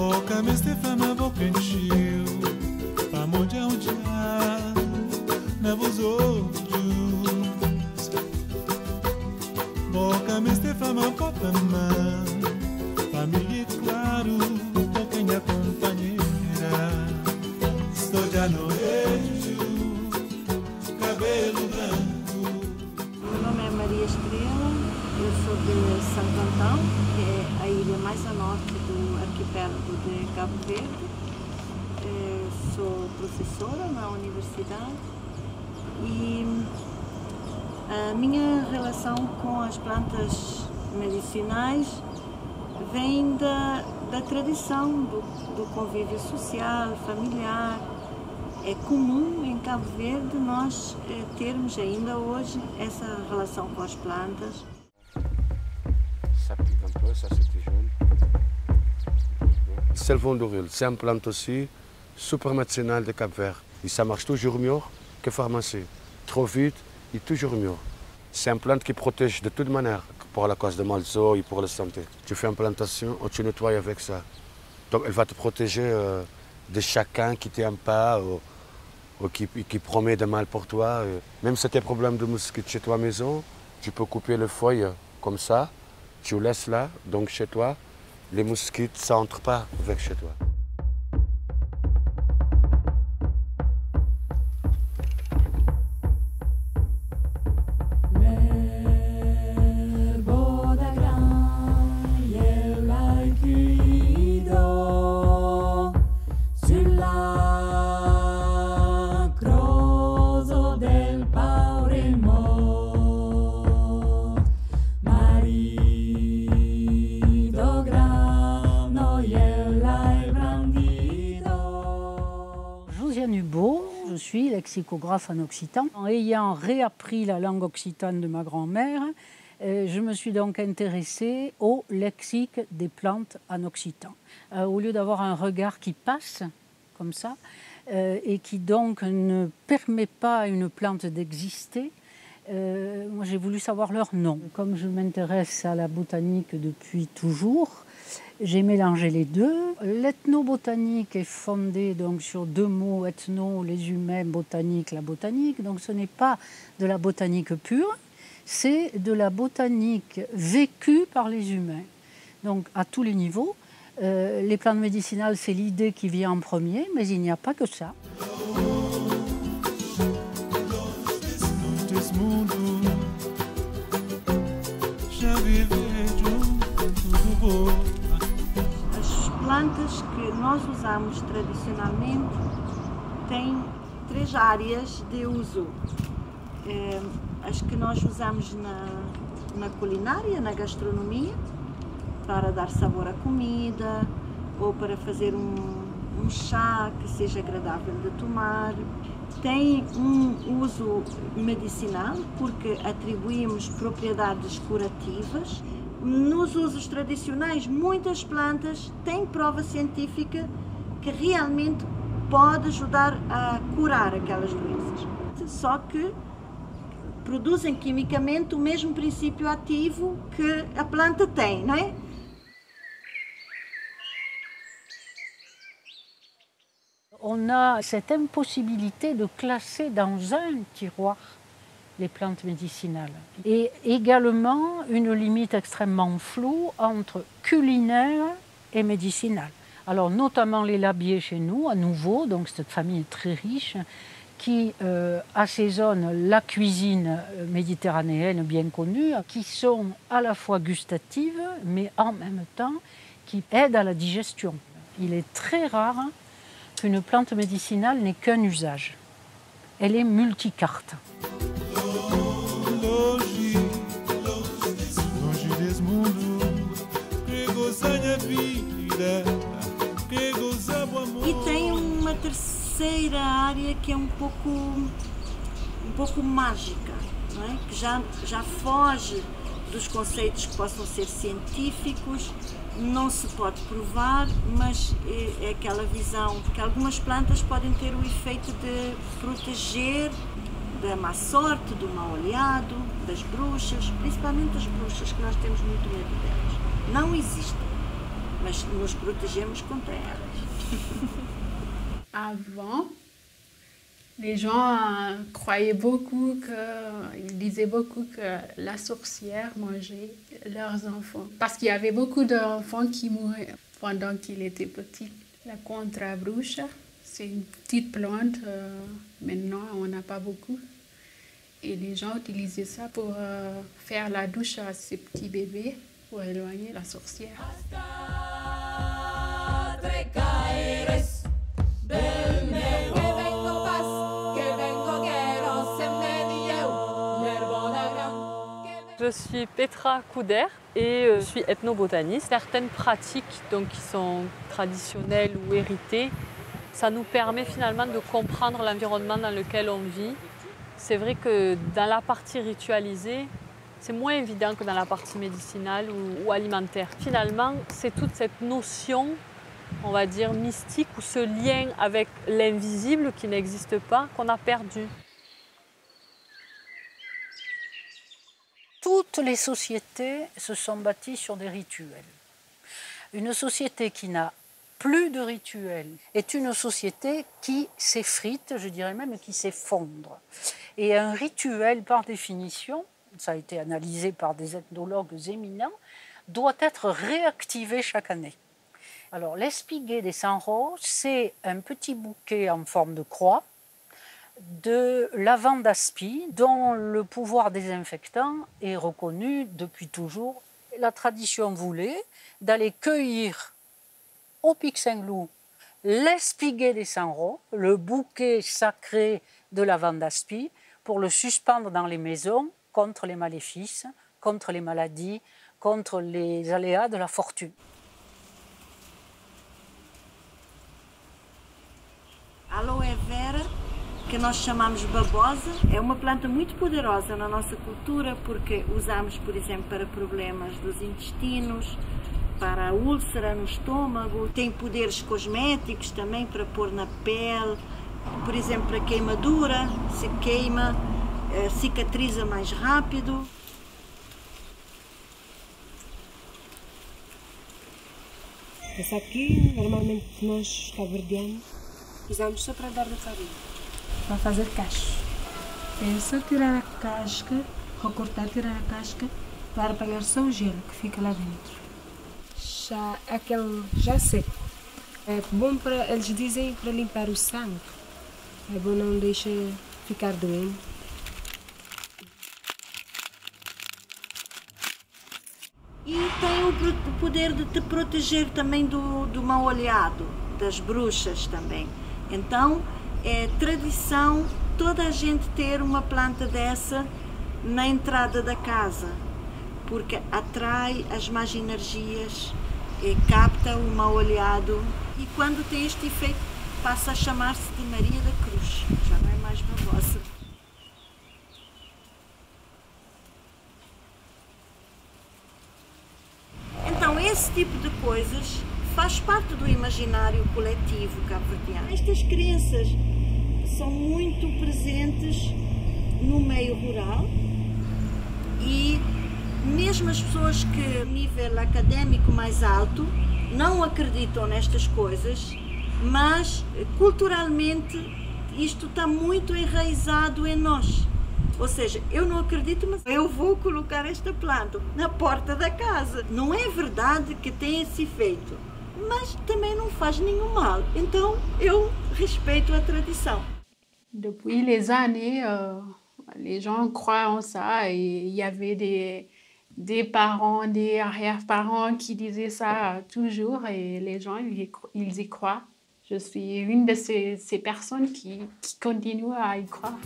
Boca me stefama boca enchiu, pa mondia na vos olhos. Boca me stefama potama, família claro, boca minha companheira. Estou já no vejo, cabelo branco. Meu nome é Maria Estrela, eu sou de Santo Antão, que é a ilha mais a norte do arquipélago de Cabo Verde. Sou professora na universidade e a minha relação com as plantas medicinais vem da tradição do convívio social, familiar. É comum em Cabo Verde nós termos ainda hoje essa relação com as plantas. Ça pique un peu, ça c'est jaune. Selvon d'Oril, c'est une plante aussi super médicinale de Cap-Vert. Et ça marche toujours mieux que pharmacie. Trop vite et toujours mieux. C'est une plante qui protège de toute manière, pour la cause de malzo et pour la santé. Tu fais une plantation, tu nettoies avec ça. Donc elle va te protéger de chacun qui t'aime pas ou qui promet de mal pour toi. Même si tu as des problèmes de mosquite chez toi à la maison, tu peux couper les feuilles comme ça, tu laisses là, donc chez toi, les mosquites, ça n'entre pas avec chez toi. Je suis lexicographe en occitan. En ayant réappris la langue occitane de ma grand-mère, je me suis donc intéressée au lexique des plantes en occitan. Au lieu d'avoir un regard qui passe, comme ça, et qui donc ne permet pas à une plante d'exister, moi j'ai voulu savoir leur nom. Comme je m'intéresse à la botanique depuis toujours, j'ai mélangé les deux. L'ethnobotanique est fondée donc sur deux mots, ethno, les humains, botanique, la botanique. Donc ce n'est pas de la botanique pure, c'est de la botanique vécue par les humains. Donc à tous les niveaux. Les plantes médicinales, c'est l'idée qui vient en premier, mais il n'y a pas que ça. As plantas que nós usamos tradicionalmente têm três áreas de uso. As que nós usamos na culinária, na gastronomia, para dar sabor à comida ou para fazer um chá que seja agradável de tomar. Tem um uso medicinal porque atribuímos propriedades curativas. Nos usos tradicionais, muitas plantas têm prova científica que realmente pode ajudar a curar aquelas doenças. Só que produzem quimicamente o mesmo princípio ativo que a planta tem, não é? On a cette impossibilité de classer dans un tiroir les plantes médicinales. Et également une limite extrêmement floue entre culinaire et médicinal. Alors notamment les labiers chez nous, à nouveau, donc cette famille est très riche, qui assaisonne la cuisine méditerranéenne bien connue, qui sont à la fois gustatives, mais en même temps qui aident à la digestion. Il est très rare qu'une plante médicinale n'ait qu'un usage. Elle est multicarte. E tem uma terceira área que é um pouco mágica, não é? Que já foge dos conceitos que possam ser científicos, não se pode provar, mas é aquela visão que algumas plantas podem ter o efeito de proteger da má sorte, do mau olhado, das bruxas, principalmente as bruxas, que nós temos muito medo delas. Não existem. mas nos protegemos contra elas. Avant, les gens croyaient beaucoup ils disaient beaucoup que la sorcière mangeait leurs enfants. Parce qu'il y avait beaucoup d'enfants qui mouraient pendant qu'ils étaient petits. La contrabrucha, c'est une petite plante. Maintenant, on n'a pas beaucoup. Et les gens utilisaient ça pour faire la douche à ces petits bébés, pour éloigner la sorcière. Je suis Petra Couder et je suis ethnobotaniste. Certaines pratiques donc, qui sont traditionnelles ou héritées, ça nous permet finalement de comprendre l'environnement dans lequel on vit. C'est vrai que dans la partie ritualisée, c'est moins évident que dans la partie médicinale ou alimentaire. Finalement, c'est toute cette notion, on va dire, mystique ou ce lien avec l'invisible qui n'existe pas qu'on a perdu. Toutes les sociétés se sont bâties sur des rituels. Une société qui n'a plus de rituels est une société qui s'effrite, je dirais même qui s'effondre. Et un rituel, par définition, ça a été analysé par des ethnologues éminents, doit être réactivé chaque année. Alors, l'espiguet des Sanros, c'est un petit bouquet en forme de croix de lavande aspi, dont le pouvoir désinfectant est reconnu depuis toujours. La tradition voulait d'aller cueillir au Pic Saint-Loup l'espiguet des Sanros, le bouquet sacré de lavande d'aspi, pour le suspendre dans les maisons contre les maléfices, contre les maladies, contre les aléas de la fortune. Aloe vera, que nós chamamos babosa, é uma planta muito poderosa na nossa cultura porque usamos, por exemplo, para problemas dos intestinos, para a úlcera no estômago, tem poderes cosméticos também para pôr na pele, por exemplo, para queimadura, se queima, cicatriza mais rápido. Essa aqui, normalmente nós cabo-verdianos, usamos só para dar de farinha, para fazer cacho. É só tirar a casca, recortar, tirar a casca, para apanhar só o gelo que fica lá dentro. Aquele já seco. É bom para, eles dizem, para limpar o sangue. É bom não deixar ficar doente. E tem o poder de te proteger também do mal olhado, das bruxas também. Então, é tradição toda a gente ter uma planta dessa na entrada da casa, porque atrai as más energias, capta o mal olhado e quando tem este efeito passa a chamar-se de Maria da Cruz, já não é mais babosa. Então esse tipo de coisas faz parte do imaginário coletivo cabo-verdiano. Estas crenças são muito presentes no meio rural e mesmo as pessoas que nível académico mais alto não acreditam nestas coisas, mas culturalmente isto está muito enraizado em nós. Ou seja, eu não acredito, mas eu vou colocar esta planta na porta da casa. Não é verdade que tem esse efeito, mas também não faz nenhum mal. Então eu respeito a tradição. Depuis les années, les gens croient en ça et il y avait des parents, des arrière-parents qui disaient ça toujours et les gens, ils y croient. Je suis une de ces personnes qui continuent à y croire.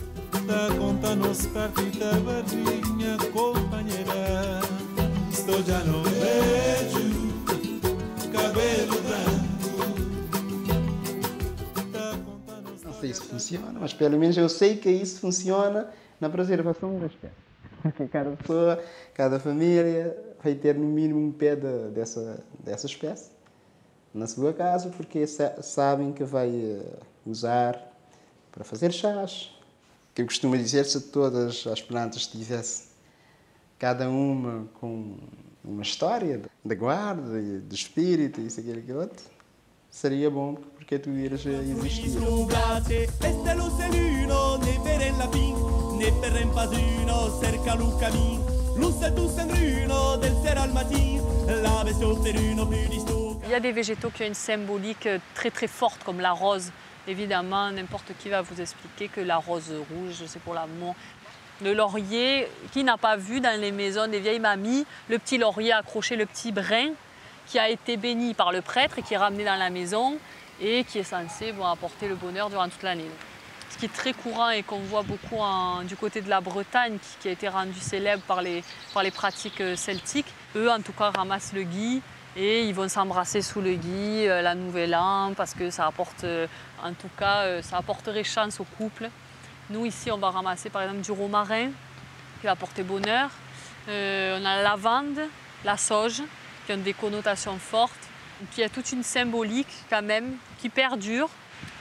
Não sei se funciona, mas pelo menos eu sei que isso funciona na preservação das espécies. Cada pessoa, cada família vai ter no mínimo um pé dessa espécie na sua casa, porque sabem que vai usar para fazer chás. Que eu costumo dizer, se todas as plantas tivessem cada uma com uma história de guarda, de espírito, isso, aquilo outro, seria bom porque tu iras existir. Il y a des végétaux qui ont une symbolique très très forte, comme la rose. Évidemment, n'importe qui va vous expliquer que la rose rouge, c'est pour l'amour. Le laurier, qui n'a pas vu dans les maisons des vieilles mamies, le petit laurier accroché, le petit brin, qui a été béni par le prêtre et qui est ramené dans la maison et qui est censé apporter le bonheur durant toute l'année. Ce qui est très courant et qu'on voit beaucoup du côté de la Bretagne, qui a été rendu célèbre par les pratiques celtiques. Eux, en tout cas, ramassent le gui et ils vont s'embrasser sous le gui la nouvelle an parce que ça apporte, en tout cas, ça apporterait chance au couple. Nous, ici, on va ramasser par exemple du romarin qui va apporter bonheur. On a la lavande, la sauge, qui ont des connotations fortes. Et puis il y a toute une symbolique quand même qui perdure.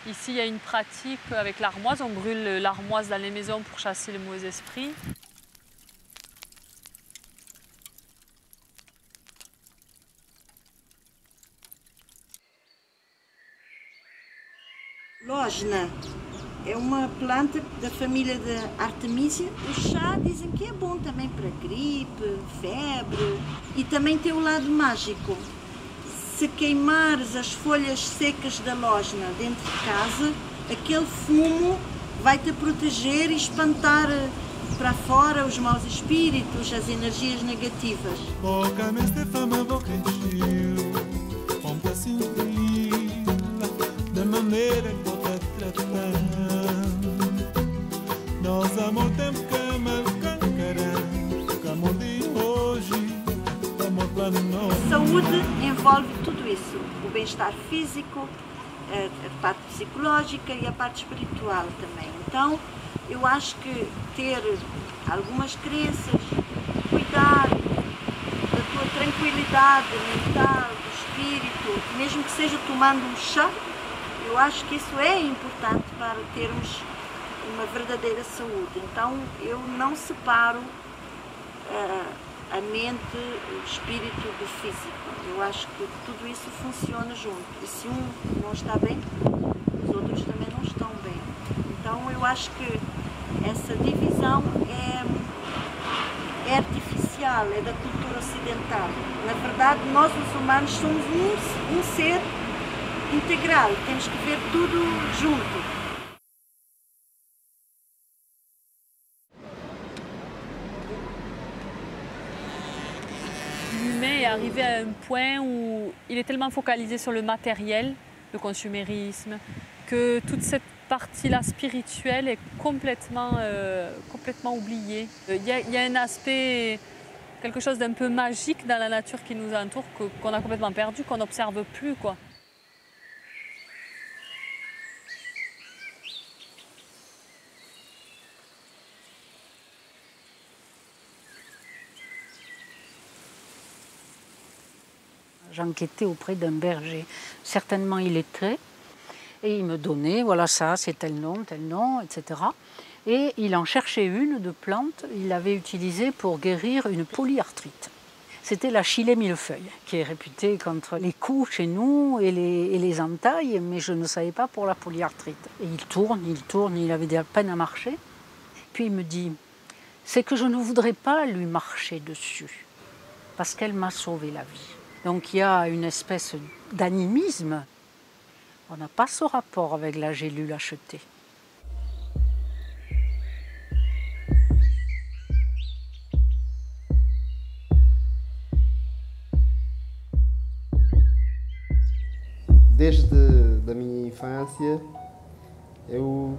Ici, il y a une pratique avec l'armoise. On brûle l'armoise dans les maisons pour chasser les mauvais esprits. Lógina é uma planta da família da Artemisia. O chá dizem que é bom também para gripe, febre e também tem o lado mágico. Se queimares as folhas secas da lógina dentro de casa, aquele fumo vai-te proteger e espantar para fora os maus espíritos, as energias negativas. Boca nesta fama, boca encheu, um pedacinho da maneira que boca tratar. Nós amor tempo que marcancará, que amor de hoje, amor plano novo. A saúde envolve tudo isso, o bem-estar físico, a parte psicológica e a parte espiritual também. Então, eu acho que ter algumas crenças, cuidar da tua tranquilidade mental, do espírito, mesmo que seja tomando um chá, eu acho que isso é importante para termos uma verdadeira saúde. Então, eu não separo a mente, o espírito do físico. Eu acho que tudo isso funciona junto. E se um não está bem, os outros também não estão bem. Então eu acho que essa divisão é artificial, é da cultura ocidental. Na verdade, nós os humanos somos um ser integral, temos que ver tudo junto. L'humain est arrivé à un point où il est tellement focalisé sur le matériel, le consumérisme, que toute cette partie-là spirituelle est complètement oubliée. Il y a un aspect, quelque chose d'un peu magique dans la nature qui nous entoure, qu'on a complètement perdu, qu'on n'observe plus, quoi. J'enquêtais auprès d'un berger, certainement illettré, et il me donnait, voilà ça, c'est tel nom, etc. Et il en cherchait une de plante, il l'avait utilisée pour guérir une polyarthrite. C'était la Chilée millefeuille, qui est réputée contre les coups chez nous et les entailles, mais je ne savais pas pour la polyarthrite. Et il tourne, il avait de la peine à marcher. Puis il me dit, c'est que je ne voudrais pas lui marcher dessus, parce qu'elle m'a sauvé la vie. Donc il y a une espèce d'animisme. On n'a pas ce rapport avec la gélule achetée. Desde a minha infância, eu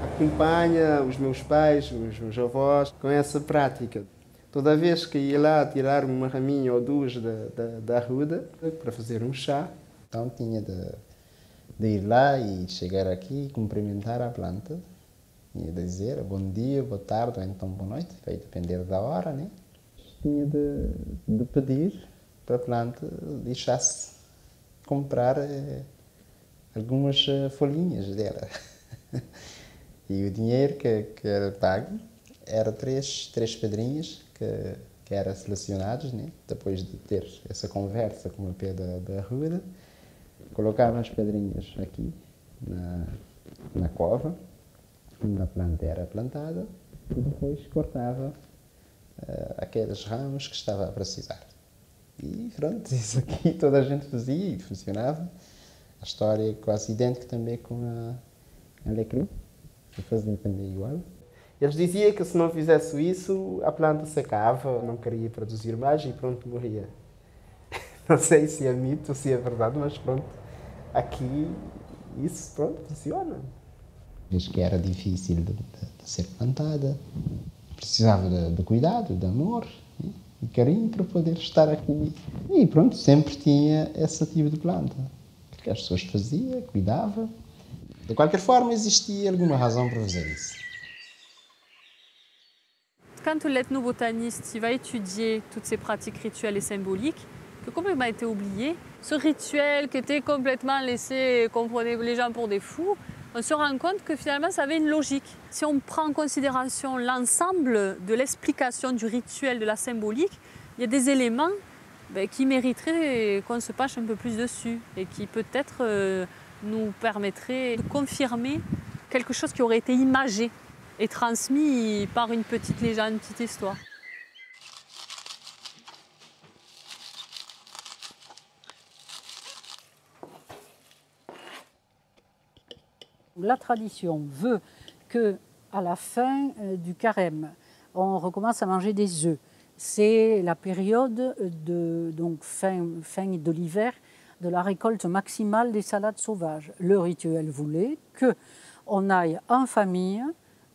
acompanho os meus pais, os meus avós com essa prática. Toda vez que ia lá tirar uma raminha ou duas da arruda para fazer um chá, então tinha de ir lá e chegar aqui e cumprimentar a planta. Tinha de dizer bom dia, boa tarde ou então boa noite, vai depender da hora, né? Tinha de pedir para a planta deixasse comprar algumas folhinhas dela. E o dinheiro que era pago era três pedrinhas que eram selecionados, né? Depois de ter essa conversa com a pedra da arruda, colocavam as pedrinhas aqui na cova, onde a planta era plantada, e depois cortava aqueles ramos que estava a precisar. E pronto, isso aqui toda a gente fazia e funcionava. A história é quase idêntica também com a alecrim, que fazia também igual. Eles diziam que se não fizesse isso, a planta secava, não queria produzir mais e pronto, morria. Não sei se é mito ou se é verdade, mas pronto, aqui isso pronto, funciona. Diz que era difícil de ser plantada, precisava de cuidado, de amor, né? E carinho para poder estar aqui. E pronto, sempre tinha esse tipo de planta, que as pessoas faziam, cuidavam. De qualquer forma, existia alguma razão para fazer isso. Quand l'ethnobotaniste va étudier toutes ces pratiques rituelles et symboliques, qui ont complètement été oubliées, ce rituel qui était complètement laissé, qu'on prenait les gens pour des fous, on se rend compte que finalement ça avait une logique. Si on prend en considération l'ensemble de l'explication du rituel, de la symbolique, il y a des éléments qui mériteraient qu'on se penche un peu plus dessus et qui peut-être nous permettraient de confirmer quelque chose qui aurait été imagé et transmis par une petite légende, une petite histoire. La tradition veut que, à la fin du carême, on recommence à manger des œufs. C'est la période donc fin de l'hiver, de la récolte maximale des salades sauvages. Le rituel voulait qu'on aille en famille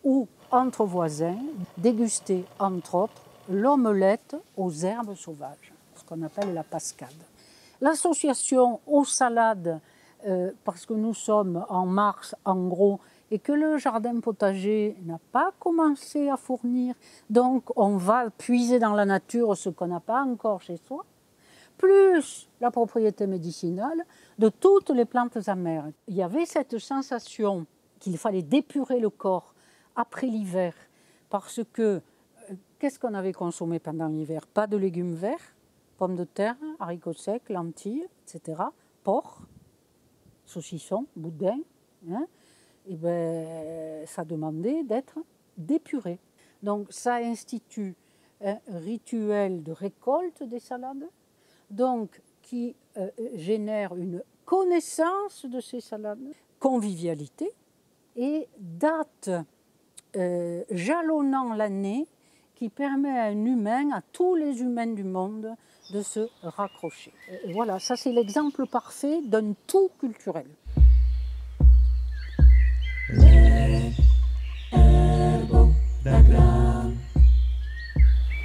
ou entre voisins déguster, entre autres, l'omelette aux herbes sauvages, ce qu'on appelle la pascade. L'association aux salades, parce que nous sommes en mars, en gros, et que le jardin potager n'a pas commencé à fournir, donc on va puiser dans la nature ce qu'on n'a pas encore chez soi, plus la propriété médicinale de toutes les plantes amères. Il y avait cette sensation qu'il fallait dépurer le corps après l'hiver, parce que qu'est-ce qu'on avait consommé pendant l'hiver? Pas de légumes verts, pommes de terre, haricots secs, lentilles, etc., porc, saucisson, boudin, hein? Et ben, ça demandait d'être dépuré. Donc ça institue un rituel de récolte des salades, donc qui génère une connaissance de ces salades, convivialité et date jalonnant l'année qui permet à un humain, à tous les humains du monde, de se raccrocher. Voilà, ça c'est l'exemple parfait d'un tout culturel.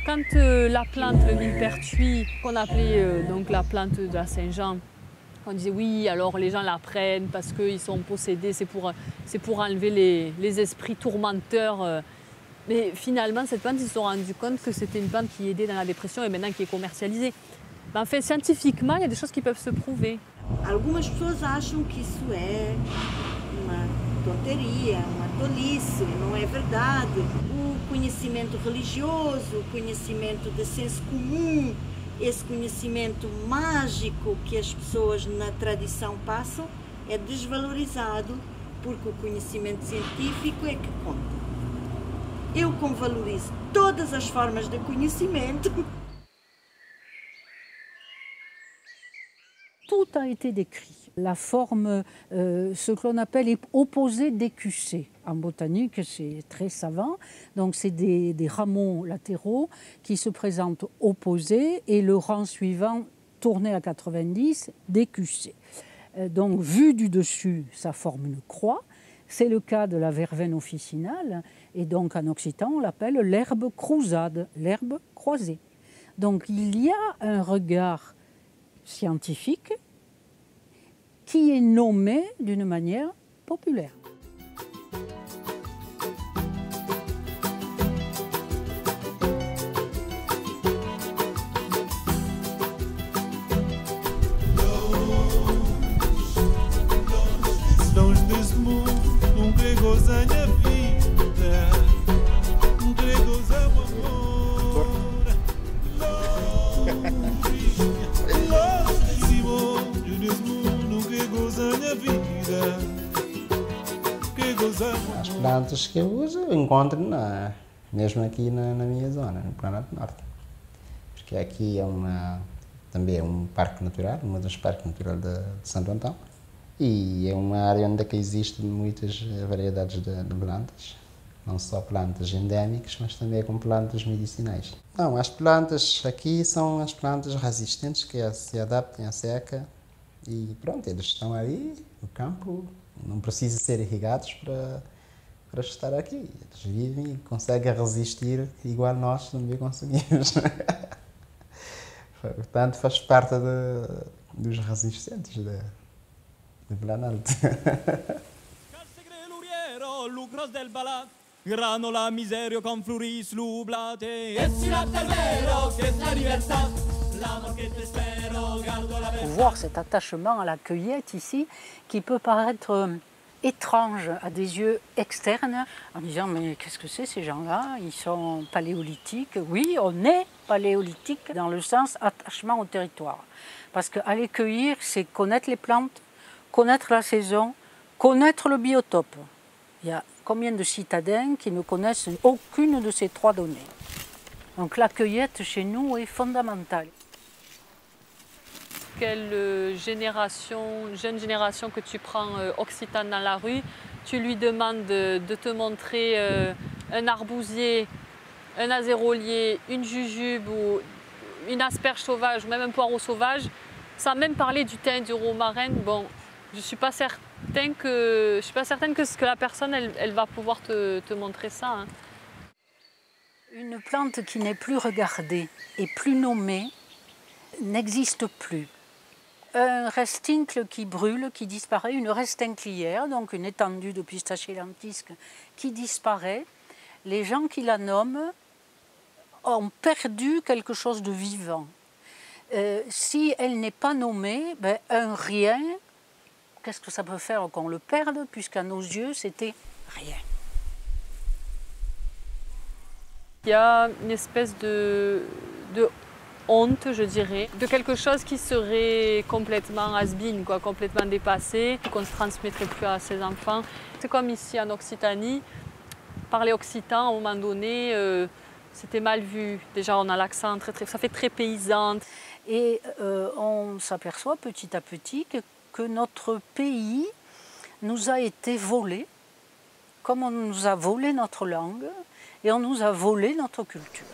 Quand la plante, le millepertuis, qu'on appelait donc la plante de la Saint-Jean, on disait oui, alors les gens la prennent parce qu'ils sont possédés, c'est pour enlever les esprits tourmenteurs. Mais finalement, cette plante, ils se sont rendus compte que c'était une plante qui aidait dans la dépression et maintenant qui est commercialisée. Mais en fait, scientifiquement, il y a des choses qui peuvent se prouver. Algumas pessoas acham que isso é uma tonteria, uma tolice, não é verdade. O conhecimento religioso, o conhecimento de senso comum, esse conhecimento mágico que as pessoas na tradição passam é desvalorizado porque o conhecimento científico é que conta. Eu, como valorizo todas as formas de conhecimento. Tout a été décrit. La forme, ce que l'on appelle opposé d'écussé. En botanique, c'est très savant. Donc, c'est des rameaux latéraux qui se présentent opposés et le rang suivant, tourné à 90, d'écussé. Donc, vu du dessus, ça forme une croix. C'est le cas de la verveine officinale. Et donc, en occitan, on l'appelle l'herbe crousade, l'herbe croisée. Donc, il y a un regard scientifique qui est nommé d'une manière populaire. Longe desse mundo, quer gozar minha vida, quer gozar o amor. As plantas que eu uso eu encontro mesmo aqui na minha zona, no Planalto Norte. Porque aqui também é um parque natural, um dos parques naturais de Santo Antão. E é uma área onde existe muitas variedades de plantas. Não só plantas endémicas, mas também com plantas medicinais. Não, as plantas aqui são as plantas resistentes que se adaptam à seca. E pronto, eles estão aí no campo, não precisam ser irrigados para estar aqui. Eles vivem e conseguem resistir igual nós também conseguimos. Portanto, faz parte dos resistentes de Planalto. Granola miserio con fluris lublate e si latte al vero che la libertà l'amor che te spero gardo la verità. Voir cet attachement à la cueillette ici qui peut paraître étrange à des yeux externes en disant mais qu'est-ce que c'est ces gens-là, ils sont paléolithiques. Oui, on est paléolithique dans le sens attachement au territoire. Parce qu'aller cueillir, c'est connaître les plantes, connaître la saison, connaître le biotope. Il y a combien de citadins qui ne connaissent aucune de ces trois données. Donc la cueillette chez nous est fondamentale. Quelle jeune génération que tu prends occitane dans la rue, tu lui demandes de te montrer un arbousier, un azérolier, une jujube ou une asperge sauvage ou même un poireau sauvage, sans même parler du thym, du romarin. Bon, je ne suis pas certaine que la personne elle va pouvoir te montrer ça. Hein. Une plante qui n'est plus regardée et plus nommée n'existe plus. Un restincle qui brûle, qui disparaît, une restinclière, donc une étendue de pistachier lentisque qui disparaît. Les gens qui la nomment ont perdu quelque chose de vivant. Si elle n'est pas nommée, ben, un rien, qu'est-ce que ça peut faire qu'on le perde, puisqu'à nos yeux, c'était rien. Il y a une espèce de honte, je dirais, de quelque chose qui serait complètement has-been, quoi, complètement dépassé, qu'on ne se transmettrait plus à ses enfants. C'est comme ici en Occitanie, parler occitan, à un moment donné, c'était mal vu. Déjà, on a l'accent, ça fait très paysan. Et on s'aperçoit petit à petit que notre pays nous a été volé, comme on nous a volé notre langue et on nous a volé notre culture.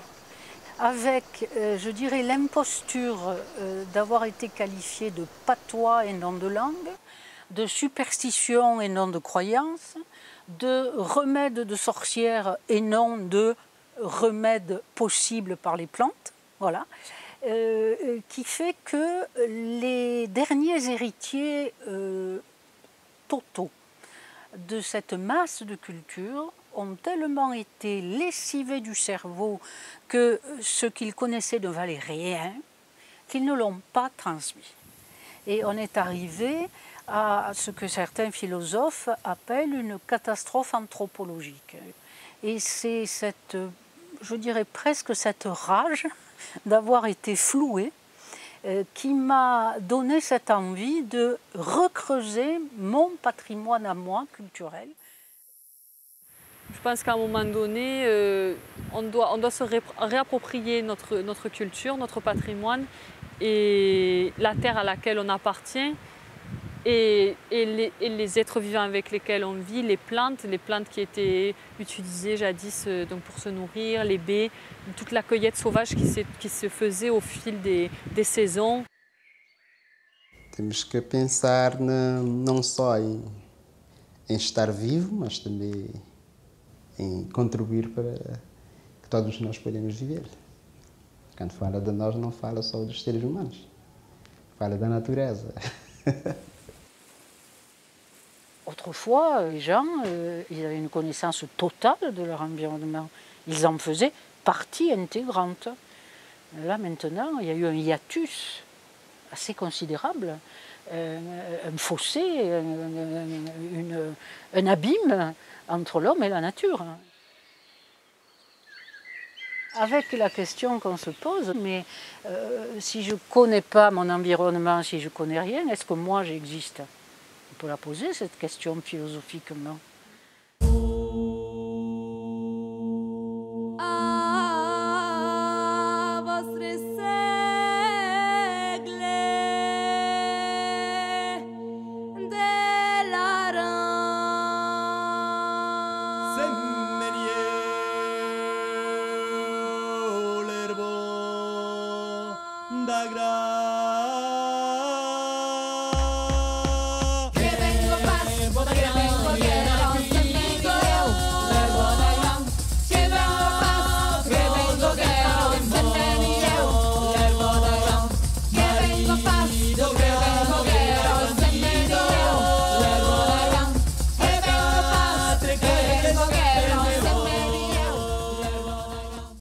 Avec, je dirais, l'imposture d'avoir été qualifié de patois et non de langue, de superstition et non de croyance, de remède de sorcière et non de remède possible par les plantes, voilà, qui fait que les derniers héritiers totaux de cette masse de culture ont tellement été lessivés du cerveau que ce qu'ils connaissaient ne valait rien, qu'ils ne l'ont pas transmis. Et on est arrivé à ce que certains philosophes appellent une catastrophe anthropologique. Et c'est cette, je dirais presque cette rage d'avoir été floué qui m'a donné cette envie de recreuser mon patrimoine à moi culturel. Je pense qu'à un moment donné, on doit se réapproprier notre culture, notre patrimoine et la terre à laquelle on appartient et les êtres vivants avec lesquels on vit, les plantes qui étaient utilisées jadis donc pour se nourrir, les baies, toute la cueillette sauvage qui se faisait au fil des saisons. Temos que pensar não só em estar vivo, mas também em contribuir para que todos nós podemos viver. Quando fala de nós, não fala só dos seres humanos, fala da natureza. Autrefois, les gens, ils avaient une connaissance totale de leur environnement. Ils en faisaient partie intégrante. Là, maintenant, il y a eu un hiatus assez considérable, un fossé, un abîme entre l'homme et la nature. Avec la question qu'on se pose, mais si je ne connais pas mon environnement, si je ne connais rien, est-ce que moi j'existe? On peut la poser cette question philosophiquement. da gra